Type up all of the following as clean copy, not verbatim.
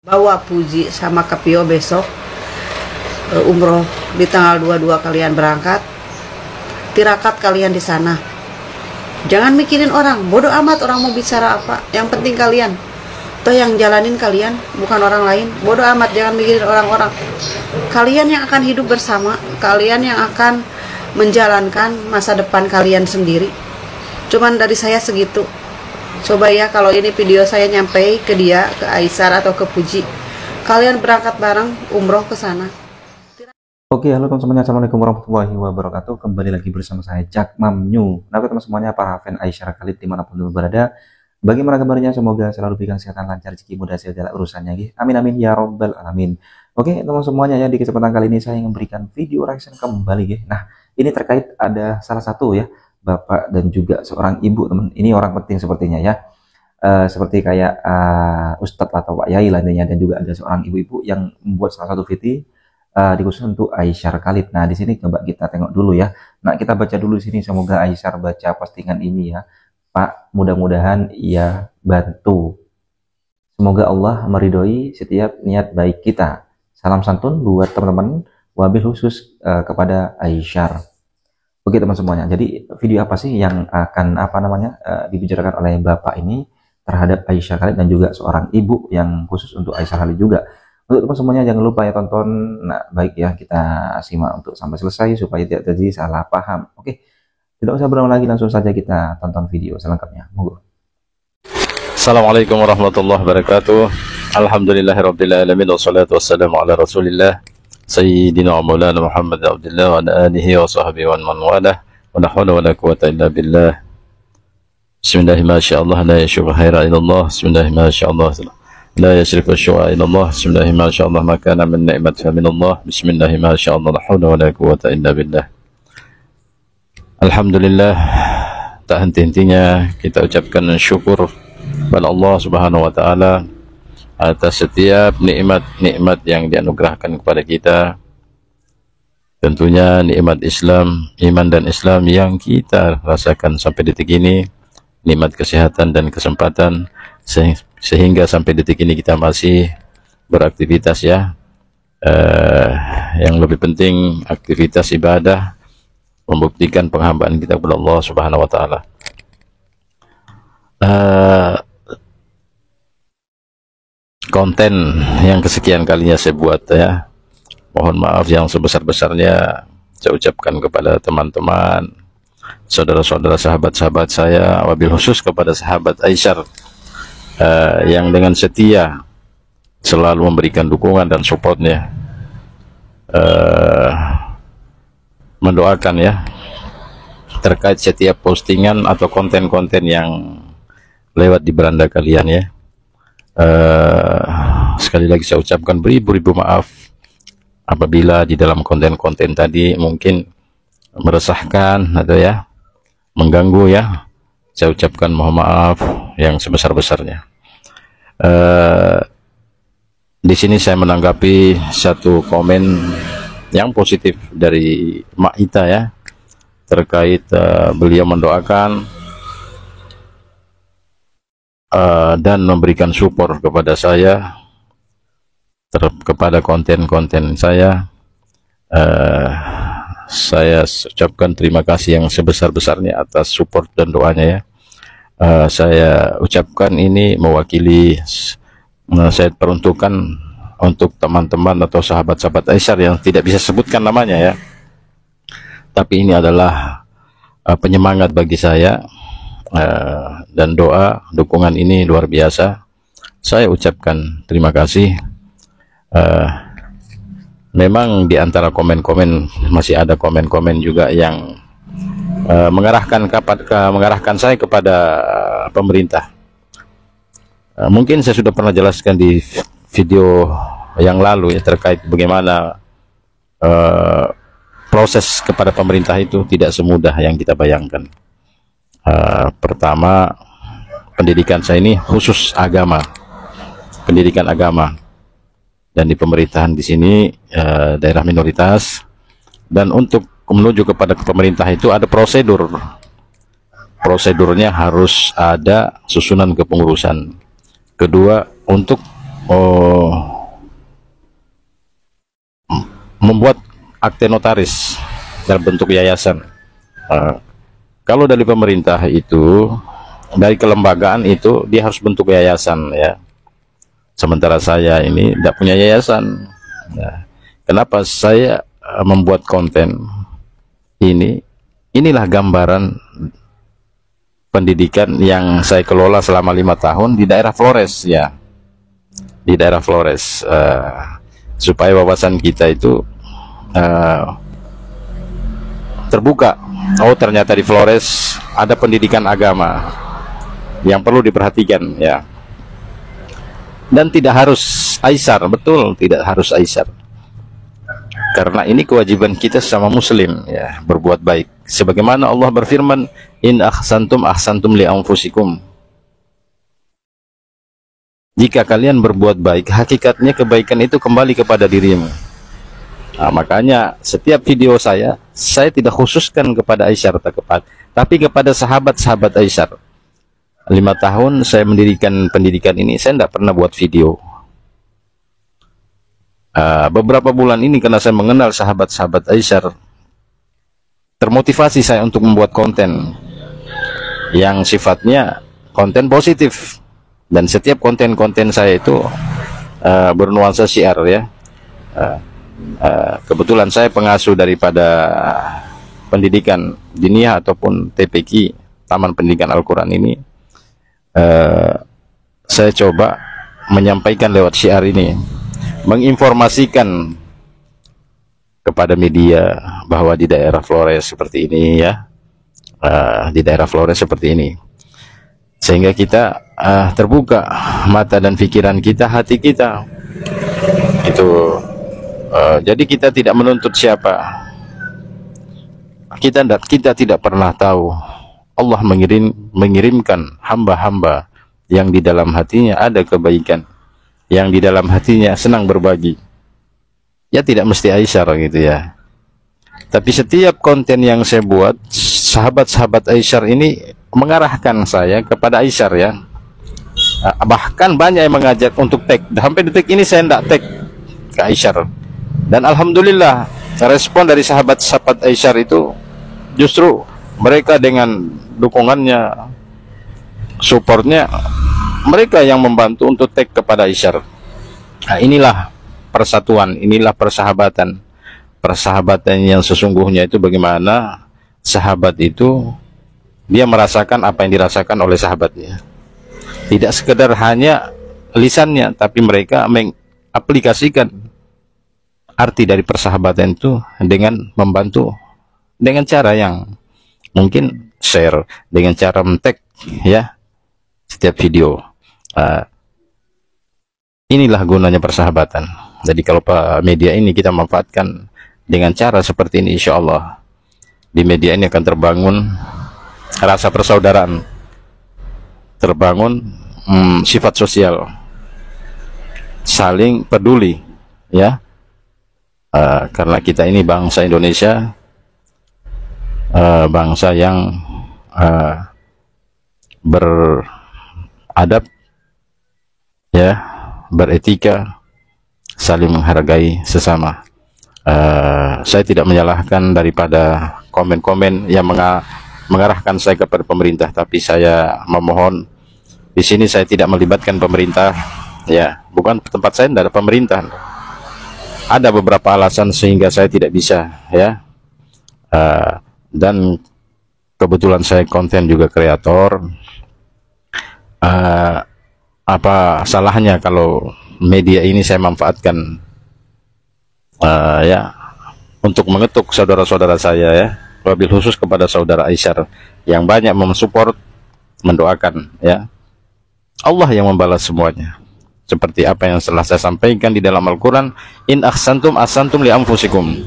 Bawa Puji sama Kepio besok umroh di tanggal 22 kalian berangkat. Tirakat kalian di sana. Jangan mikirin orang, bodoh amat orang mau bicara apa. Yang penting kalian. Toh yang jalanin kalian, bukan orang lain. Bodoh amat, jangan mikirin orang-orang. Kalian yang akan hidup bersama, kalian yang akan menjalankan masa depan kalian sendiri. Cuman dari saya segitu. Coba ya kalau ini video saya nyampe ke dia, ke Aisyar atau ke Puji, kalian berangkat bareng umroh ke sana. Oke, halo teman-teman, assalamualaikum warahmatullahi wabarakatuh. Kembali lagi bersama saya Cak Mamnyu. Nah, teman semuanya, para fans Aisyar Khalid dimanapun berada, bagaimana kabarnya? Semoga selalu diberikan kesehatan, lancar, rezeki, mudah, segala urusannya. Amin amin ya robbal alamin. Oke, teman semuanya, ya di kesempatan kali ini saya memberikan video reaction kembali. Nah, ini terkait ada salah satu ya, bapak dan juga seorang ibu, teman. Ini orang penting sepertinya ya. Seperti kayak Ustadz atau Pak Yai lainnya, dan juga ada seorang ibu-ibu yang membuat salah satu video dikhusus untuk Aisyar Khalid. Nah, di sini coba kita tengok dulu ya. Nah, kita baca dulu di sini. Semoga Aisyar baca postingan ini ya, Pak. Mudah-mudahan ia bantu. Semoga Allah meridhoi setiap niat baik kita. Salam santun buat teman-teman, wabil khusus kepada Aisyar. Oke teman semuanya, jadi video apa sih yang akan dibicarakan oleh bapak ini terhadap Aisyar Khalid dan juga seorang ibu yang khusus untuk Aisyar Khalid juga. Untuk teman semuanya jangan lupa ya tonton. Nah baik ya, kita simak untuk sampai selesai supaya tidak terjadi salah paham. Oke, tidak usah berlama lagi, langsung saja kita tonton video selengkapnya. Monggo. Assalamualaikum warahmatullahi wabarakatuh. Alhamdulillahirabbil alamin, wassalatu wassalamu ala Rasulillah Sayyidina wa Maulana Muhammad Abdullah wa ala alihi wa sahbihi wa man walah. Wa la hawla wa la quwwata illa billah. Bismillah ma sya Allah la yashqa khaira illa Allah. Bismillah ma sya Allah la yashriku syu'a illa Allah. Bismillah ma sya Allah ma kana min ni'matin min Allah. Bismillah ma sya Allah la hawla wa la quwwata illa billah. Alhamdulillah, tak henti-hentinya kita ucapkan syukur kepada Allah Subhanahu wa taala atas setiap nikmat-nikmat yang dianugerahkan kepada kita. Tentunya nikmat Islam, iman dan Islam yang kita rasakan sampai detik ini, nikmat kesehatan dan kesempatan sehingga sampai detik ini kita masih beraktivitas ya. Yang lebih penting aktivitas ibadah, membuktikan penghambaan kita kepada Allah Subhanahu wa taala. Konten yang kesekian kalinya saya buat ya, mohon maaf yang sebesar-besarnya saya ucapkan kepada teman-teman, saudara-saudara, sahabat-sahabat saya, wabil khusus kepada sahabat Aisyar yang dengan setia selalu memberikan dukungan dan supportnya, mendoakan ya terkait setiap postingan atau konten-konten yang lewat di beranda kalian ya. Sekali lagi saya ucapkan beribu-ribu maaf apabila di dalam konten-konten tadi mungkin meresahkan atau ya mengganggu ya. Saya ucapkan mohon maaf yang sebesar-besarnya. Di sini saya menanggapi satu komen yang positif dari Mak Ita ya, terkait beliau mendoakan dan memberikan support kepada saya kepada konten-konten saya. Saya ucapkan terima kasih yang sebesar-besarnya atas support dan doanya ya. Saya ucapkan ini mewakili, saya peruntukkan untuk teman-teman atau sahabat-sahabat Aisyar yang tidak bisa sebutkan namanya ya, tapi ini adalah penyemangat bagi saya. Dan doa dukungan ini luar biasa. Saya ucapkan terima kasih. Memang di antara komen-komen masih ada komen-komen juga yang mengarahkan saya kepada pemerintah. Mungkin saya sudah pernah jelaskan di video yang lalu ya, terkait bagaimana proses kepada pemerintah itu tidak semudah yang kita bayangkan. Pertama, pendidikan saya ini khusus agama, pendidikan agama, dan di pemerintahan di sini daerah minoritas, dan untuk menuju kepada pemerintah itu ada prosedurnya harus ada susunan kepengurusan. Kedua, untuk membuat akte notaris dalam bentuk yayasan. Kalau dari pemerintah itu, dari kelembagaan itu dia harus bentuk yayasan ya. Sementara saya ini tidak punya yayasan. Nah, kenapa saya membuat konten ini? Inilah gambaran pendidikan yang saya kelola selama 5 tahun di daerah Flores ya, di daerah Flores, supaya wawasan kita itu terbuka. Oh, ternyata di Flores ada pendidikan agama yang perlu diperhatikan ya. Dan tidak harus aisar, betul, tidak harus aisar. Karena ini kewajiban kita sama muslim ya, berbuat baik. Sebagaimana Allah berfirman, in ahsantum ahsantum li anfusikum. Jika kalian berbuat baik, hakikatnya kebaikan itu kembali kepada dirimu. Nah, makanya setiap video saya tidak khususkan kepada Aisyar tapi kepada sahabat-sahabat Aisyar. 5 tahun saya mendirikan pendidikan ini, saya tidak pernah buat video. Beberapa bulan ini karena saya mengenal sahabat-sahabat Aisyar, termotivasi saya untuk membuat konten yang sifatnya konten positif. Dan setiap konten-konten saya itu bernuansa syiar ya. Kebetulan saya pengasuh daripada pendidikan diniyah ataupun TPQ, Taman Pendidikan Al-Quran ini. Saya coba menyampaikan lewat syiar ini, menginformasikan kepada media bahwa di daerah Flores seperti ini ya, di daerah Flores seperti ini, sehingga kita terbuka mata dan pikiran kita, hati kita itu. Jadi kita tidak menuntut siapa, kita tidak pernah tahu Allah mengirimkan hamba-hamba yang di dalam hatinya ada kebaikan, yang di dalam hatinya senang berbagi. Ya tidak mesti Aisyar gitu ya. Tapi setiap konten yang saya buat, sahabat-sahabat Aisyar ini mengarahkan saya kepada Aisyar ya. Bahkan banyak yang mengajak untuk tag. Sampai detik ini saya tidak tag ke Aisyar. Dan alhamdulillah respon dari sahabat-sahabat Aisyar itu justru mereka dengan dukungannya, supportnya, mereka yang membantu untuk tag kepada Aisyar. Nah, inilah persatuan, inilah persahabatan. Persahabatan yang sesungguhnya itu bagaimana sahabat itu dia merasakan apa yang dirasakan oleh sahabatnya. Tidak sekedar hanya lisannya, tapi mereka mengaplikasikan arti dari persahabatan itu dengan membantu, dengan cara yang mungkin share, dengan cara men-tag ya setiap video. Inilah gunanya persahabatan. Jadi kalau media ini kita manfaatkan dengan cara seperti ini, insya Allah di media ini akan terbangun rasa persaudaraan, terbangun sifat sosial, saling peduli ya. Karena kita ini bangsa Indonesia, bangsa yang beradab ya, beretika, saling menghargai sesama. Saya tidak menyalahkan daripada komen-komen yang mengarahkan saya kepada pemerintah, tapi saya memohon di sini saya tidak melibatkan pemerintah ya, bukan tempat saya, tidak ada pemerintah. Ada beberapa alasan sehingga saya tidak bisa ya, dan kebetulan saya konten juga kreator. Apa salahnya kalau media ini saya manfaatkan ya untuk mengetuk saudara-saudara saya ya, wabil khusus kepada saudara Aisyar yang banyak mensupport, mendoakan ya. Allah yang membalas semuanya. Seperti apa yang telah saya sampaikan di dalam Al-Quran, in ahsantum ahsantum li anfusikum.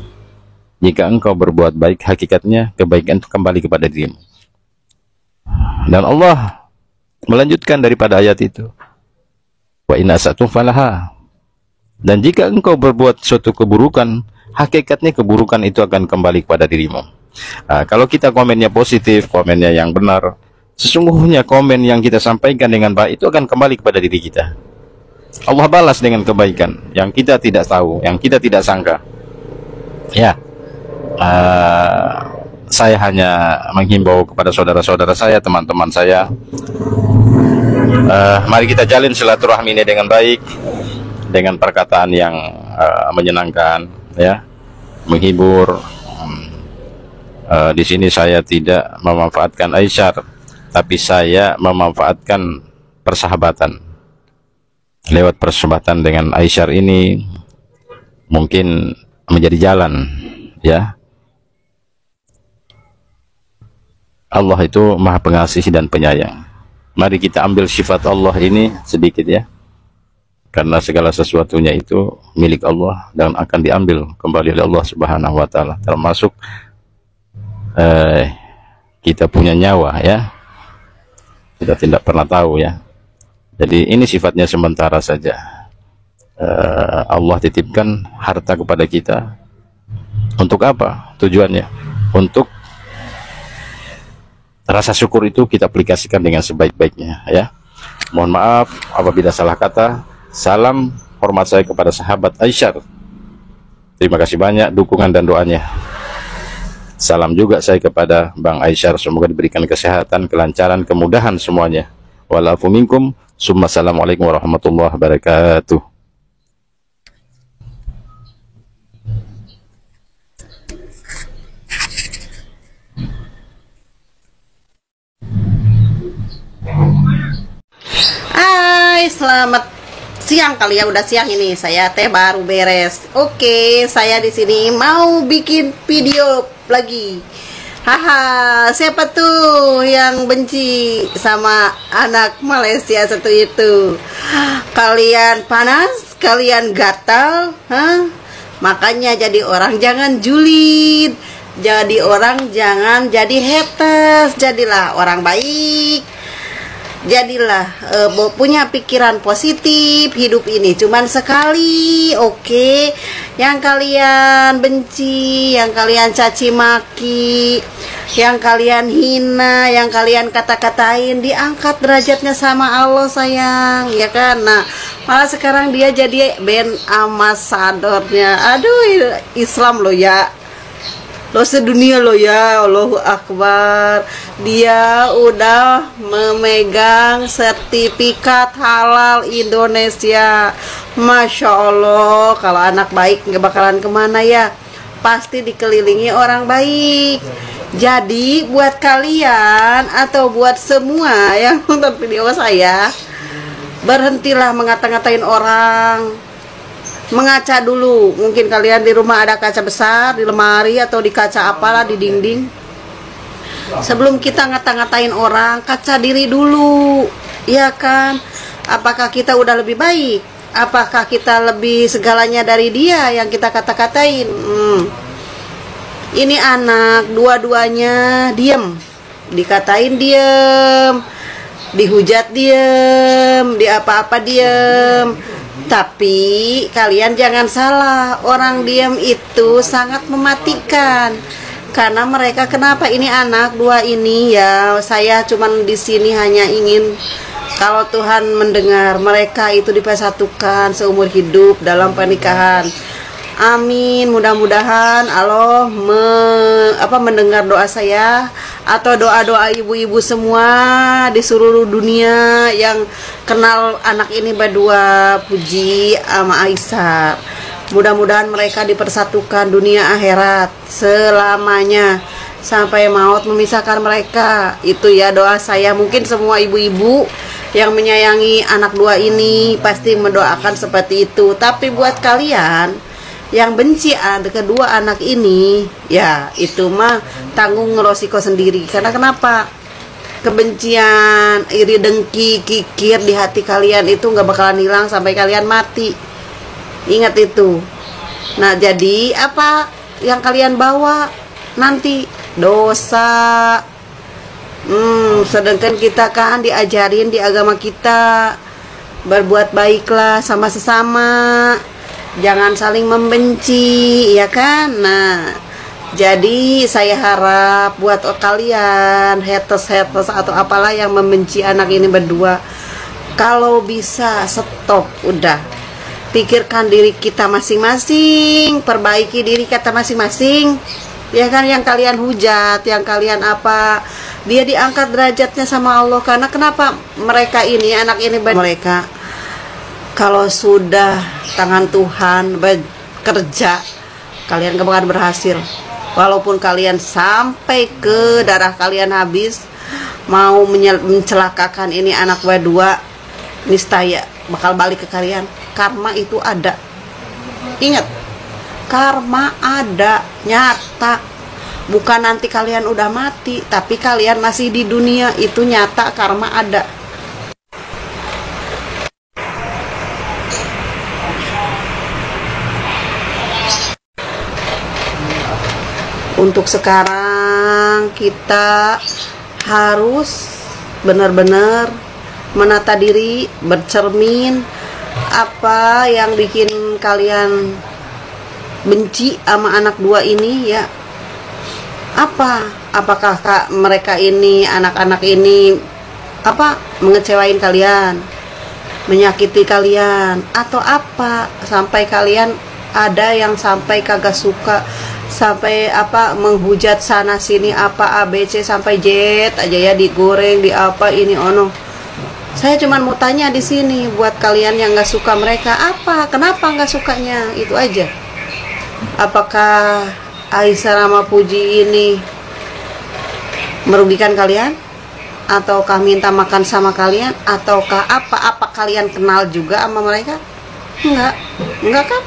Jika engkau berbuat baik, hakikatnya kebaikan itu kembali kepada dirimu. Dan Allah melanjutkan daripada ayat itu, wa in asatum falaha. Dan jika engkau berbuat suatu keburukan, hakikatnya keburukan itu akan kembali kepada dirimu. Kalau kita komennya positif, komennya yang benar, sesungguhnya komen yang kita sampaikan dengan baik itu akan kembali kepada diri kita. Allah balas dengan kebaikan yang kita tidak tahu, yang kita tidak sangka. Ya, saya hanya menghimbau kepada saudara-saudara saya, teman-teman saya, mari kita jalin silaturahmi ini dengan baik, dengan perkataan yang menyenangkan, ya, menghibur. Di sini saya tidak memanfaatkan aisyar, tapi saya memanfaatkan persahabatan. Lewat persahabatan dengan aisyar ini mungkin menjadi jalan, ya. Allah itu Maha Pengasih dan Penyayang. Mari kita ambil sifat Allah ini sedikit, ya, karena segala sesuatunya itu milik Allah dan akan diambil kembali oleh Allah Subhanahu wa Ta'ala, termasuk kita punya nyawa, ya, kita tidak pernah tahu, ya. Jadi ini sifatnya sementara saja. Allah titipkan harta kepada kita untuk apa? Tujuannya untuk rasa syukur itu kita aplikasikan dengan sebaik-baiknya, ya. Mohon maaf apabila salah kata. Salam hormat saya kepada sahabat Aisyar. Terima kasih banyak dukungan dan doanya. Salam juga saya kepada Bang Aisyar, semoga diberikan kesehatan, kelancaran, kemudahan semuanya. Walafu minkum. Assalamualaikum warahmatullahi wabarakatuh. Hai, selamat siang kali ya, udah siang ini. Saya teh baru beres. Oke, saya di sini mau bikin video lagi. Haha, siapa tuh yang benci sama anak Malaysia satu itu? Kalian panas, kalian gatal, hah? Makanya jadi orang jangan julid. Jadi orang jangan jadi haters. Jadilah orang baik. Jadilah punya pikiran positif. Hidup ini cuman sekali, oke? Yang kalian benci, yang kalian caci maki, yang kalian hina, yang kalian kata-katain, diangkat derajatnya sama Allah, sayang, ya kan? Nah, malah sekarang dia jadi band ambasadornya. Aduh, Islam loh ya, lo sedunia lo ya, Allahu Akbar. Dia udah memegang sertifikat halal Indonesia. Masya Allah, kalau anak baik nggak bakalan kemana ya, pasti dikelilingi orang baik. Jadi buat kalian atau buat semua yang nonton video saya, berhentilah ngata-ngatain orang. Mengaca dulu. Mungkin kalian di rumah ada kaca besar di lemari atau di kaca apalah di dinding. Sebelum kita ngata-ngatain orang, kaca diri dulu, ya kan? Apakah kita udah lebih baik? Apakah kita lebih segalanya dari dia yang kita kata-katain? Ini anak dua-duanya diem, dikatain diem, dihujat diem, di apa-apa diem. Tapi kalian jangan salah, orang diam itu sangat mematikan. Karena mereka, kenapa ini anak dua ini ya, saya cuman di sini hanya ingin kalau Tuhan mendengar mereka itu dipersatukan seumur hidup dalam pernikahan. Amin. Mudah-mudahan Allah mendengar doa saya atau doa-doa ibu-ibu semua di seluruh dunia yang kenal anak ini berdua, Puji sama Aisyar. Mudah-mudahan mereka dipersatukan dunia akhirat selamanya sampai maut memisahkan mereka. Itu ya doa saya. Mungkin semua ibu-ibu yang menyayangi anak dua ini pasti mendoakan seperti itu. Tapi buat kalian yang benci kedua anak ini, ya itu mah tanggung resiko sendiri. Karena kenapa? Kebencian, iri, dengki, kikir di hati kalian itu nggak bakalan hilang sampai kalian mati. Ingat itu. Nah, jadi apa yang kalian bawa nanti? Dosa. Sedangkan kita kan diajarin di agama kita berbuat baiklah sama sesama. Jangan saling membenci, ya kan? Nah, jadi saya harap buat kalian haters atau apalah yang membenci anak ini berdua, kalau bisa stop, udah. pikirkan diri kita masing-masing, perbaiki diri kita masing-masing. Ya kan, yang kalian hujat, yang kalian apa, dia diangkat derajatnya sama Allah. Karena kenapa? Mereka ini, anak ini, mereka kalau sudah tangan Tuhan bekerja, kalian gak bakal berhasil. Walaupun kalian sampai ke darah kalian habis, mau mencelakakan ini anak dua, nistaya bakal balik ke kalian. Karma itu ada. Ingat, karma ada, nyata. Bukan nanti kalian udah mati, tapi kalian masih di dunia, itu nyata, karma ada. Untuk sekarang kita harus benar-benar menata diri, bercermin. Apa yang bikin kalian benci sama anak dua ini ya? Apakah mereka ini, anak-anak ini mengecewain kalian, menyakiti kalian, atau apa sampai kalian ada yang sampai kagak suka, sampai menghujat sana sini ABC sampai Z aja ya, digoreng di ini ono. Saya cuma mau tanya di sini buat kalian yang nggak suka mereka, kenapa nggak sukanya, itu aja. Apakah Aisyah Rama Puji ini merugikan kalian, ataukah minta makan sama kalian, ataukah apa kalian kenal juga sama mereka? Enggak kan?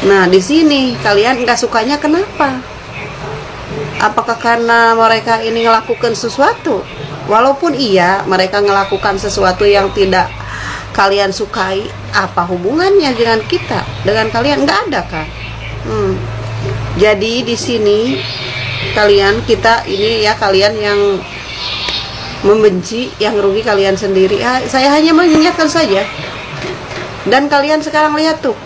Nah, di sini kalian nggak sukanya kenapa? Apakah karena mereka ini melakukan sesuatu? Walaupun iya mereka melakukan sesuatu yang tidak kalian sukai, apa hubungannya dengan kita, dengan kalian? Nggak ada kan? Jadi di sini kita ini ya, kalian yang membenci, yang rugi kalian sendiri. Saya hanya mengingatkan saja. Dan kalian sekarang lihat tuh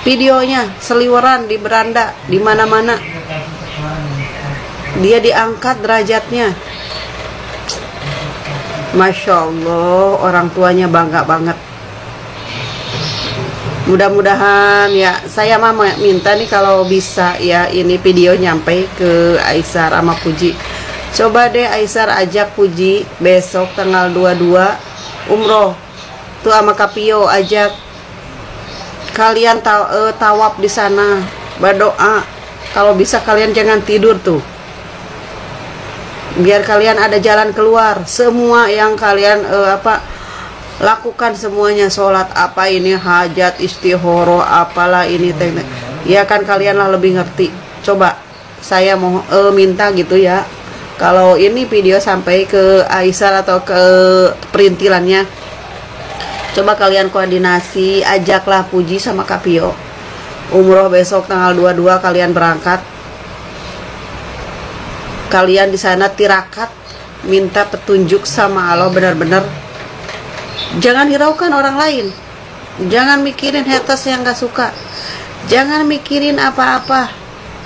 videonya, seliweran di beranda, di mana-mana. Dia diangkat derajatnya. Masya Allah, orang tuanya bangga banget. Mudah-mudahan ya, saya mama minta nih kalau bisa ya ini video nyampe ke Aisyah Rama Puji. Coba deh Aisyah ajak Puji besok tanggal 22 umroh tuh sama Kapio, ajak kalian tawaf di sana, berdoa. Kalau bisa kalian jangan tidur tuh, biar kalian ada jalan keluar. Semua yang kalian lakukan semuanya, sholat ini, hajat, istihoro, apalah ini ya kan, kalian lah lebih ngerti. Coba saya mau minta gitu ya, kalau ini video sampai ke Aisyah atau ke perintilannya, coba kalian koordinasi, ajaklah Puji sama Kapio umroh besok tanggal 22, kalian berangkat. Kalian di sana tirakat, minta petunjuk sama Allah benar-benar. Jangan hiraukan orang lain, jangan mikirin haters yang gak suka, jangan mikirin apa-apa,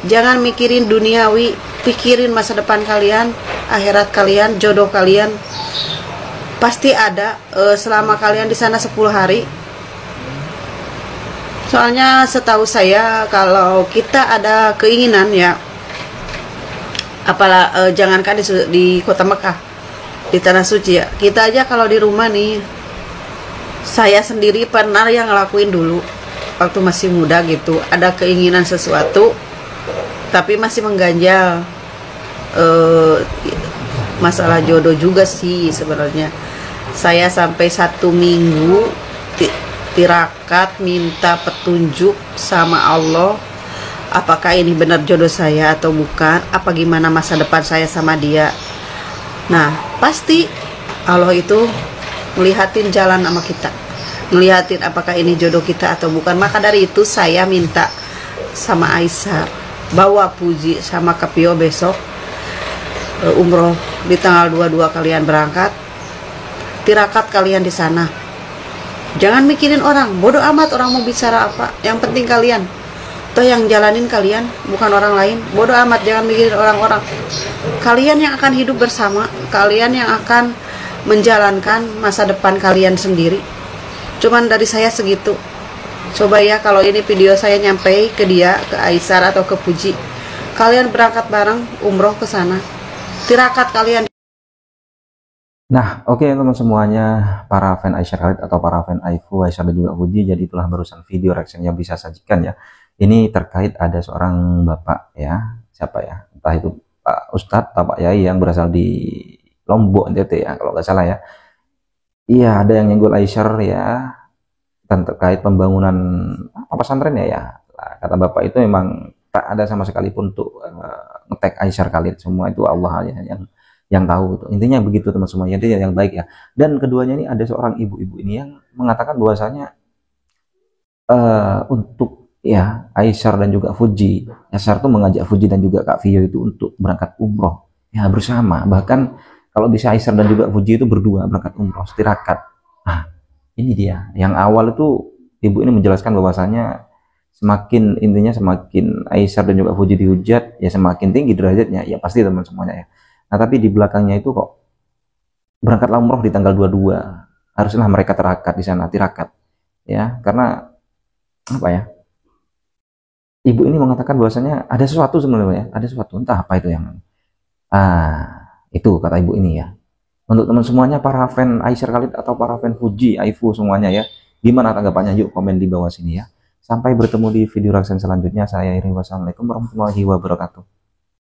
jangan mikirin duniawi, pikirin masa depan kalian, akhirat kalian, jodoh kalian. Pasti ada selama kalian di sana 10 hari. Soalnya setahu saya kalau kita ada keinginan ya, jangankan di kota Mekah, di tanah suci ya, kita aja kalau di rumah nih, saya sendiri pernah yang ngelakuin dulu waktu masih muda gitu, ada keinginan sesuatu tapi masih mengganjal. Masalah jodoh juga sih sebenarnya. Saya sampai 1 minggu tirakat minta petunjuk sama Allah, apakah ini benar jodoh saya atau bukan, apa gimana masa depan saya sama dia. Nah, pasti Allah itu melihatin jalan sama kita, melihatin apakah ini jodoh kita atau bukan. Maka dari itu saya minta sama Aisyah, bawa Puji sama Kapio besok umroh di tanggal 22, kalian berangkat, tirakat kalian di sana. Jangan mikirin orang, bodoh amat orang mau bicara apa, yang penting kalian. Toh yang jalanin kalian, bukan orang lain. Bodoh amat, jangan mikirin orang-orang. Kalian yang akan hidup bersama, kalian yang akan menjalankan masa depan kalian sendiri. Cuman dari saya segitu. Coba ya kalau ini video saya nyampe ke dia, ke Aisyah atau ke Puji, kalian berangkat bareng umroh ke sana. Tirakat kalian. Nah, oke teman semuanya, para fan Aisyah Khalid atau para fan Aifu, Aisyah dan juga Puji, jadi itulah barusan video reaction yang bisa sajikan ya. Ini terkait ada seorang bapak ya, siapa ya, entah itu Pak Ustadz atau Pak Yai yang berasal di Lombok NTT ya, kalau nggak salah ya. Iya, ada yang nyenggol Aisyah ya, dan terkait pembangunan pesantren ya. Nah, kata bapak itu memang tak ada sama sekali pun untuk ngetek Aisyah Khalid, semua itu Allah ya yang tahu itu. Intinya begitu teman semuanya, intinya yang baik ya. Dan keduanya ini ada seorang ibu-ibu ini yang mengatakan bahwasanya untuk ya Aisyah dan juga Fuji, Aisyah tuh mengajak Fuji dan juga Kak Vio itu untuk berangkat umroh ya bersama. Bahkan kalau bisa Aisyah dan juga Fuji itu berdua berangkat umroh setirakat. Nah, ini dia yang awal itu ibu ini menjelaskan bahwasanya semakin intinya semakin Aisyah dan juga Fuji dihujat ya semakin tinggi derajatnya ya pasti teman semuanya ya. Nah tapi di belakangnya itu kok berangkatlah umroh di tanggal 22, haruslah mereka tirakat di sana, tirakat ya, karena apa ya, ibu ini mengatakan bahwasanya ada sesuatu sebenarnya, ada sesuatu entah apa itu yang itu kata ibu ini ya. Untuk teman semuanya para fan Aisyah Khalid atau para fan Fuji, Aifu semuanya ya, gimana tanggapannya? Yuk komen di bawah sini ya. Sampai bertemu di video reaction selanjutnya. Saya Iri, wassalamualaikum warahmatullahi wabarakatuh.